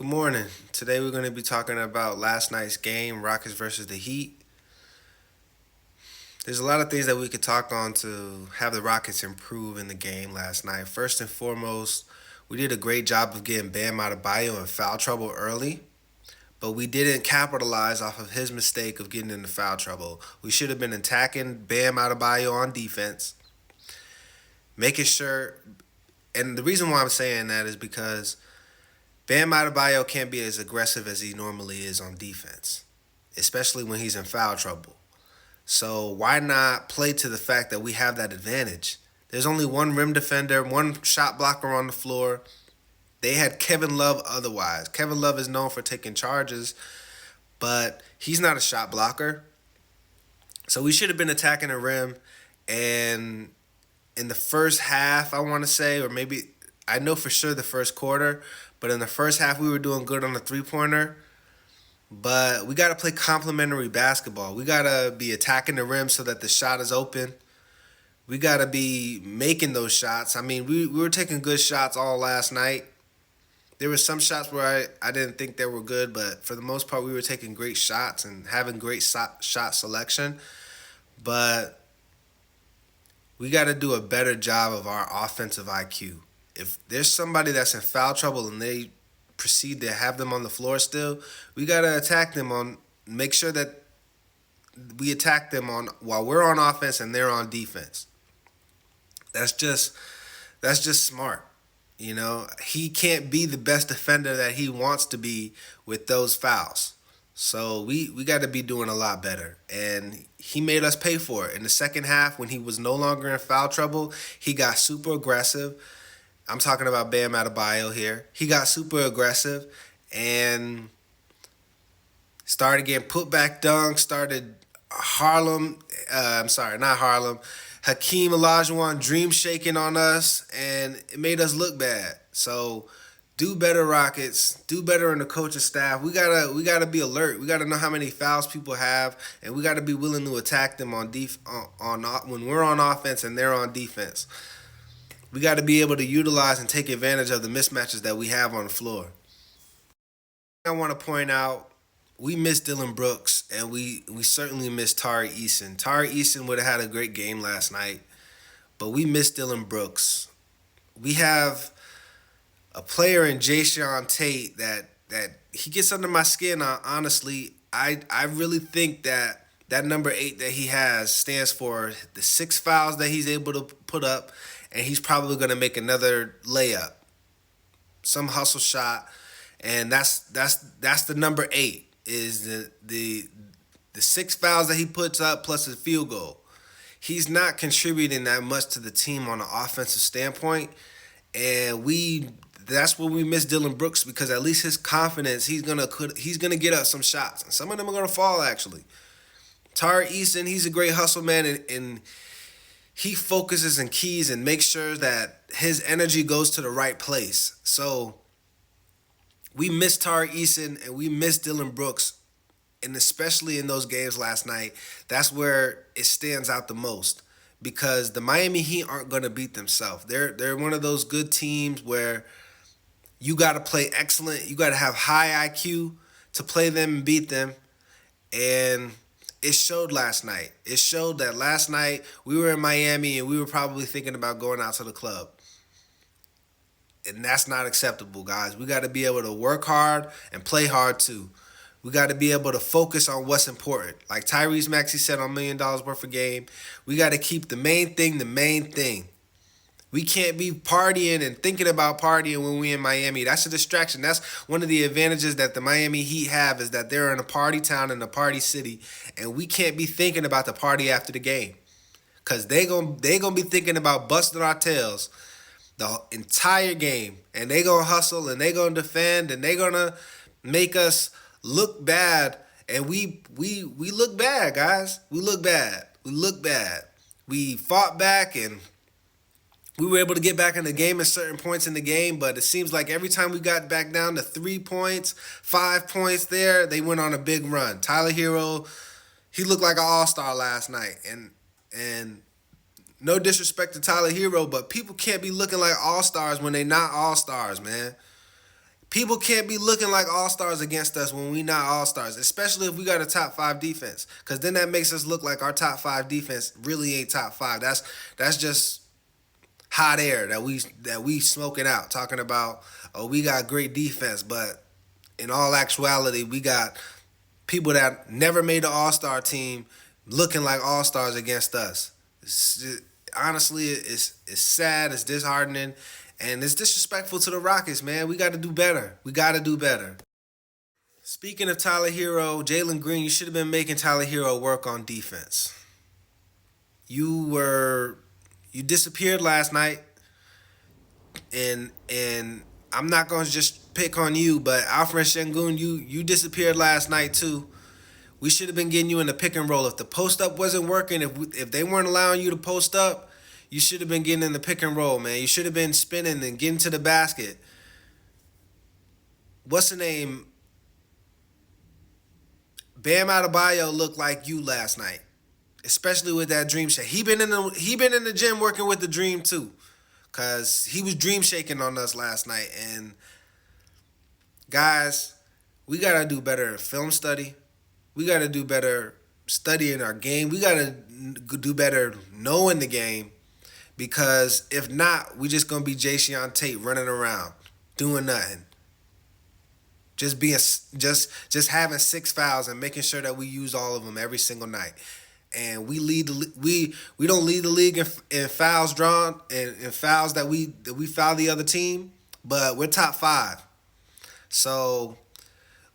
Good morning. Today we're going to be talking about last night's game, Rockets versus the Heat. There's a lot of things that we could talk on to have the Rockets improve in the game last night. First and foremost, we did a great job of getting Bam Adebayo in foul trouble early, but we didn't capitalize off of his mistake of getting into foul trouble. We should have been attacking Bam Adebayo on defense, making sure. And the reason why I'm saying that is because Bam Adebayo can't be as aggressive as he normally is on defense, especially when he's in foul trouble. So why not play to the fact that we have that advantage? There's only one rim defender, one shot blocker on the floor. They had Kevin Love otherwise. Kevin Love is known for taking charges, but he's not a shot blocker. So we should have been attacking the rim. And in the first half, I want to say, or maybe I know for sure the first quarter, but in the first half we were doing good on the three-pointer. But we got to play complementary basketball. We got to be attacking the rim so that the shot is open. We got to be making those shots. I mean, we were taking good shots all last night. There were some shots where I didn't think they were good, but for the most part, we were taking great shots and having great shot selection. But we got to do a better job of our offensive IQ. If there's somebody that's in foul trouble and they proceed to have them on the floor still, we got to attack them on, make sure that we attack them on while we're on offense and they're on defense. That's just smart. You know, he can't be the best defender that he wants to be with those fouls. So we got to be doing a lot better. And he made us pay for it. In the second half, when he was no longer in foul trouble, he got super aggressive. I'm talking about Bam Adebayo here. He got super aggressive and started getting put back dunks, started not Harlem, Hakeem Olajuwon dream shaking on us, and it made us look bad. So do better, Rockets. Do better in the coaching staff. We gotta be alert. We gotta know how many fouls people have, and we gotta be willing to attack them on when we're on offense and they're on defense. We got to be able to utilize and take advantage of the mismatches that we have on the floor. I want to point out we miss Dylan Brooks and we certainly miss Tari Eason. Tari Eason would have had a great game last night, but we miss Dylan Brooks. We have a player in Jayshawn Tate that he gets under my skin. Honestly, I really think that number 8 that he has stands for the 6 fouls that he's able to put up, and he's probably going to make another layup, some hustle shot, and that's the number 8 is the 6 fouls that he puts up plus a field goal. He's not contributing that much to the team on an offensive standpoint, and that's when we miss Dylan Brooks, because at least his confidence, he's gonna get us some shots, and some of them are gonna fall actually. Tari Eason, he's a great hustle man, and he focuses and keys and makes sure that his energy goes to the right place. So we miss Tari Eason and we miss Dylan Brooks, and especially in those games last night, that's where it stands out the most, because the Miami Heat aren't going to beat themselves. They're one of those good teams where you got to play excellent. You got to have high IQ to play them and beat them, and it showed last night. It showed that last night we were in Miami and we were probably thinking about going out to the club. And that's not acceptable, guys. We got to be able to work hard and play hard too. We got to be able to focus on what's important. Like Tyrese Maxey said on $1 Million Worth of Game, we got to keep the main thing the main thing. We can't be partying and thinking about partying when we're in Miami. That's a distraction. That's one of the advantages that the Miami Heat have, is that they're in a party town and a party city, and we can't be thinking about the party after the game, because they gonna be thinking about busting our tails the entire game, and they gonna hustle and they gonna defend and they gonna make us look bad, and we look bad, guys. We look bad. We look bad. We fought back and we were able to get back in the game at certain points in the game, but it seems like every time we got back down to 3 points, 5 points there, they went on a big run. Tyler Hero, he looked like an all-star last night, and no disrespect to Tyler Hero, but people can't be looking like all-stars when they not all-stars, man. People can't be looking like all-stars against us when we not all-stars, especially if we got a top 5 defense. Because then that makes us look like our top 5 defense really ain't top 5. That's just hot air that we smoking out, talking about, oh, we got great defense, but in all actuality, we got people that never made the all-star team looking like all-stars against us. Honestly, it's sad, it's disheartening, and it's disrespectful to the Rockets, man. We got to do better. We got to do better. Speaking of Tyler Hero, Jalen Green, you should have been making Tyler Hero work on defense. You disappeared last night, and I'm not going to just pick on you, but Alfred Sengun, you disappeared last night too. We should have been getting you in the pick and roll. If the post up wasn't working, if they weren't allowing you to post up, you should have been getting in the pick and roll, man. You should have been spinning and getting to the basket. What's the name? Bam Adebayo looked like you last night, especially with that dream shake. He been in the gym working with the dream too, cause he was dream shaking on us last night. And guys, we gotta do better in film study. We got to do better studying our game. We got to do better knowing the game, because if not, we just going to be Jae'Sean Tate running around doing nothing. Just having 6 fouls and making sure that we use all of them every single night. And we don't lead the league in fouls drawn and in fouls that we foul the other team, but we're top 5. So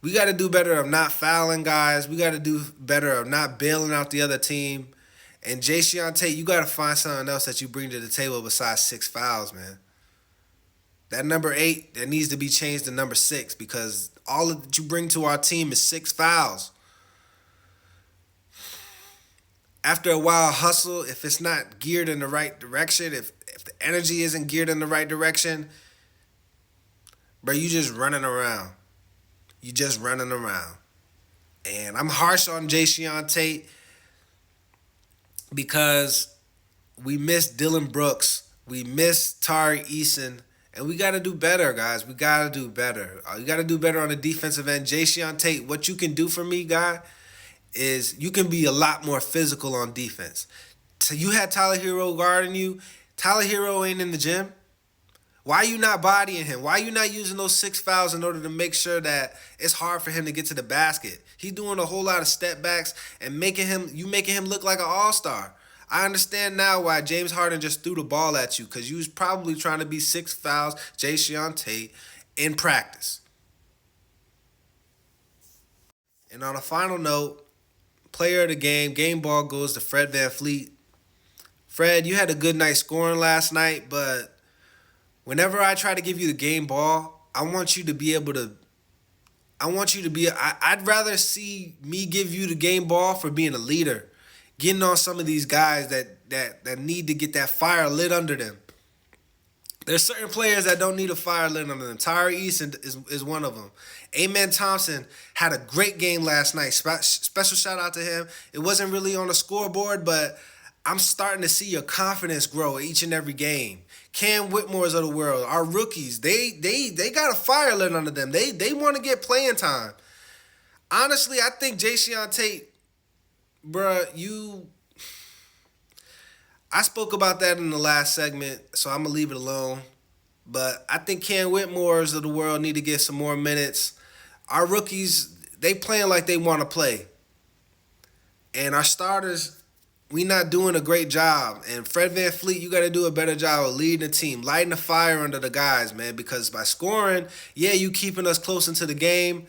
we got to do better of not fouling guys. We got to do better of not bailing out the other team. And Jae'Sean Tate, you got to find something else that you bring to the table besides 6 fouls, man. That number 8, that needs to be changed to number 6, because all that you bring to our team is 6 fouls. After a while, hustle, if it's not geared in the right direction, if the energy isn't geared in the right direction, bro, you just running around. You just running around. And I'm harsh on Jae'Sean Tate because we miss Dylan Brooks. We miss Tari Eason. And we got to do better, guys. We got to do better. You got to do better on the defensive end. Jae'Sean Tate, what you can do for me, guy, is you can be a lot more physical on defense. So you had Tyler Hero guarding you. Tyler Hero ain't in the gym. Why are you not bodying him? Why are you not using those 6 fouls in order to make sure that it's hard for him to get to the basket? He's doing a whole lot of step backs and making him look like an all-star. I understand now why James Harden just threw the ball at you, because you was probably trying to be 6 fouls, Jae'Sean Tate, in practice. And on a final note, player of the game ball goes to Fred VanVleet. Fred, you had a good night scoring last night, but whenever I try to give you the game ball, I'd rather see me give you the game ball for being a leader, getting on some of these guys that need to get that fire lit under them. There's certain players that don't need a fire lit under them. Tari Eason is one of them. Amen Thompson had a great game last night. Special shout out to him. It wasn't really on the scoreboard, but I'm starting to see your confidence grow each and every game. Cam Whitmore's of the world, our rookies, they got a fire lit under them. They want to get playing time. Honestly, I think Jae'Sean Tate, bruh, I spoke about that in the last segment, so I'm going to leave it alone. But I think Cam Whitmore's of the world need to get some more minutes. Our rookies, they playing like they want to play. And our starters, we not doing a great job. And Fred VanVleet, you got to do a better job of leading the team, lighting the fire under the guys, man. Because by scoring, yeah, you keeping us close into the game.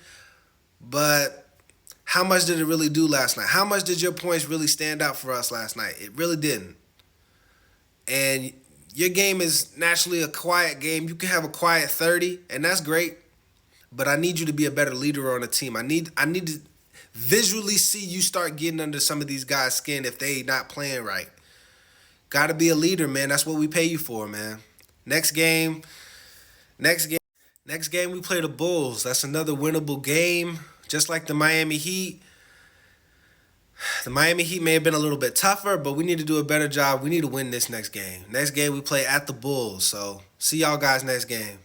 But how much did it really do last night? How much did your points really stand out for us last night? It really didn't. And your game is naturally a quiet game. You can have a quiet 30, and that's great. But I need you to be a better leader on the team. I need to visually see you start getting under some of these guys' skin if they not playing right. Got to be a leader, man. That's what we pay you for, man. Next game, we play the Bulls. That's another winnable game, just like the Miami Heat. The Miami Heat may have been a little bit tougher, but we need to do a better job. We need to win this next game. Next game, we play at the Bulls. So, see y'all guys next game.